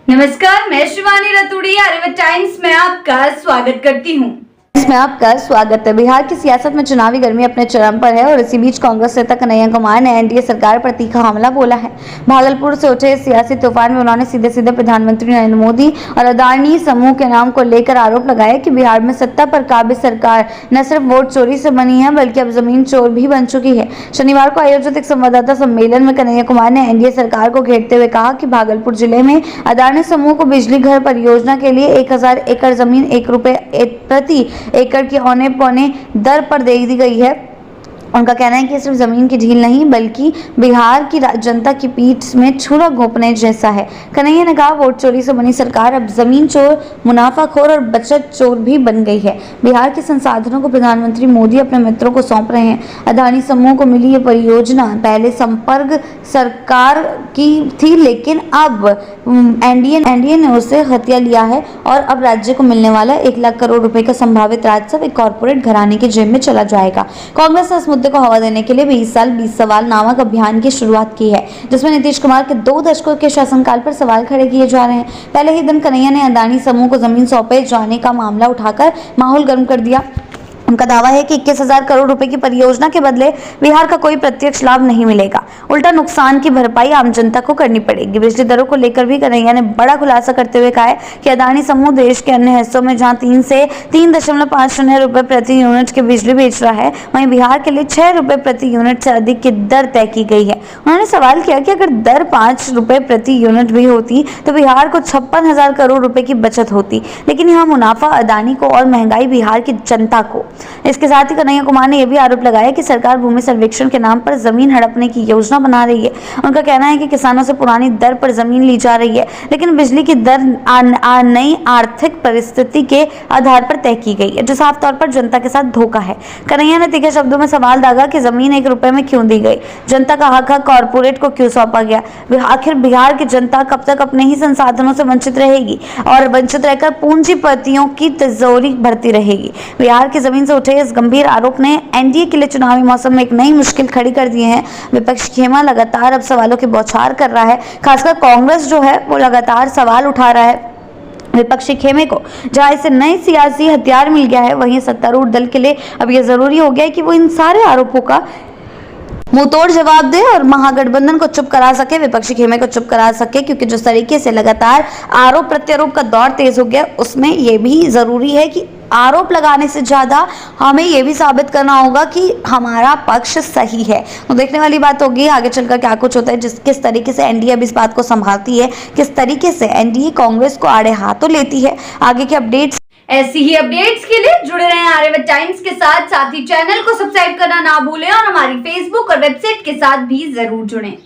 नमस्कार, मैं शिवानी रतूड़ी आर्यव्रत टाइम्स में आपका स्वागत करती हूँ। इसमें आपका स्वागत है। बिहार की सियासत में चुनावी गर्मी अपने चरम पर है और इसी बीच कांग्रेस नेता कन्हैया कुमार ने एनडीए सरकार पर तीखा हमला बोला है। भागलपुर से उठे इस सियासी तूफान में उन्होंने सीधे सीधे प्रधानमंत्री नरेंद्र मोदी और अदानी समूह के नाम को लेकर आरोप लगाया कि बिहार में सत्ता पर काबिज सरकार न सिर्फ वोट चोरी से बनी है बल्कि अब जमीन चोर भी बन चुकी है। शनिवार को आयोजित एक संवाददाता सम्मेलन में कन्हैया कुमार ने एनडीए सरकार को घेरते हुए कहा कि भागलपुर जिले में अदानी समूह को बिजली घर परियोजना के लिए 1000 एकड़ जमीन ₹1 प्रति एकड़ की औने पौने दर पर दे दी गई है। उनका कहना है कि सिर्फ जमीन की ढील नहीं बल्कि बिहार की जनता की पीठ में छुरा घोंपने जैसा है। कन्हैया ने कहा, वोट चोरी से बनी सरकार अब जमीन चोर, मुनाफाखोर और बचत चोर भी बन गई है। बिहार के संसाधनों को प्रधानमंत्री मोदी अपने मित्रों को सौंप रहे हैं। अदानी समूह को मिली ये परियोजना पहले संपर्क सरकार की थी, लेकिन अब एनडीए ने उसे हथिया लिया है और अब राज्य को मिलने वाला 1 लाख करोड़ रुपए का संभावित राजस्व एक कॉर्पोरेट घराने की जेब में चला जाएगा। कांग्रेस ने इस मुद्दे को हवा देने के लिए 20 साल 20 सवाल नामक अभियान की शुरुआत की है, जिसमें नीतीश कुमार के 2 दशकों के शासनकाल पर सवाल खड़े किए जा रहे हैं। पहले ही दिन कन्हैया ने अदानी समूह को जमीन सौंपे जाने का मामला उठाकर माहौल गर्म कर दिया। उनका दावा है कि 21,000 करोड़ रुपए की परियोजना के बदले बिहार का कोई प्रत्यक्ष लाभ नहीं मिलेगा, उल्टा नुकसान की भरपाई आम जनता को करनी पड़ेगी। बिजली दरों को लेकर भी कन्हैया ने बड़ा खुलासा करते हुए कहा है कि अदानी समूह देश के अन्य हिस्सों में जहां 3 से 3.50 रुपए प्रति यूनिट की बिजली बेच रहा है, वहीं बिहार के लिए 6 रुपए प्रति यूनिट से अधिक की दर तय की गई है। उन्होंने सवाल किया कि अगर दर 5 रुपए प्रति यूनिट भी होती तो बिहार को 56,000 करोड़ रुपए की बचत होती, लेकिन यहाँ मुनाफा अदानी को और महंगाई बिहार की जनता को। इसके साथ ही कन्हैया कुमार ने यह भी आरोप लगाया कि सरकार भूमि सर्वेक्षण के नाम पर जमीन हड़पने की योजना बना रही है। उनका कहना है कि किसानों से पुरानी दर पर जमीन ली जा रही है, लेकिन बिजली की दर नई आर्थिक परिस्थिति के आधार पर तय की गई है, जो साफ तौर पर जनता के साथ धोखा है। कन्हैया ने तीखे शब्दों में सवाल दागा कि जमीन 1 रुपए में क्यों दी गई, जनता का हक कॉर्पोरेट को क्यों सौंपा गया, आखिर बिहार की जनता कब तक अपने ही संसाधनों से वंचित रहेगी और वंचित रहकर पूंजीपतियों की तिजोरी भरती रहेगी। बिहार की जमीन से उठे इस गंभीर आरोप ने एनडीए के लिए चुनावी मौसम में एक नई मुश्किल खड़ी कर दी है। विपक्ष खेमा लगातार अब सवालों की बौछार कर रहा है, खासकर कांग्रेस जो है वो लगातार सवाल उठा रहा है विपक्षी खेमे को। जहां इसे नए सियासी हथियार मिल गया है, वहीं सत्तारूढ़ दल के लिए अब यह जरूरी हो गया है कि वो इन सारे आरोपों का मुंहतोड़ जवाब दे और महागठबंधन को चुप करा सके, विपक्षी खेमे को चुप करा सके, क्योंकि जिस तरीके से लगातार आरोप प्रत्यारोप का दौर तेज हो गया, उसमें यह भी जरूरी है कि आरोप लगाने से ज्यादा हमें यह भी साबित करना होगा कि हमारा पक्ष सही है। तो देखने वाली बात होगी आगे चलकर क्या कुछ होता है, किस तरीके से एनडीए अब इस बात को संभालती है, किस तरीके से एनडीए कांग्रेस को आड़े हाथों लेती है। आगे के अपडेट्स, ऐसी ही अपडेट्स के लिए जुड़े रहें आर्यव्रत टाइम्स के साथ ही चैनल को सब्सक्राइब करना ना भूलें और हमारी फेसबुक और वेबसाइट के साथ भी जरूर जुड़ें।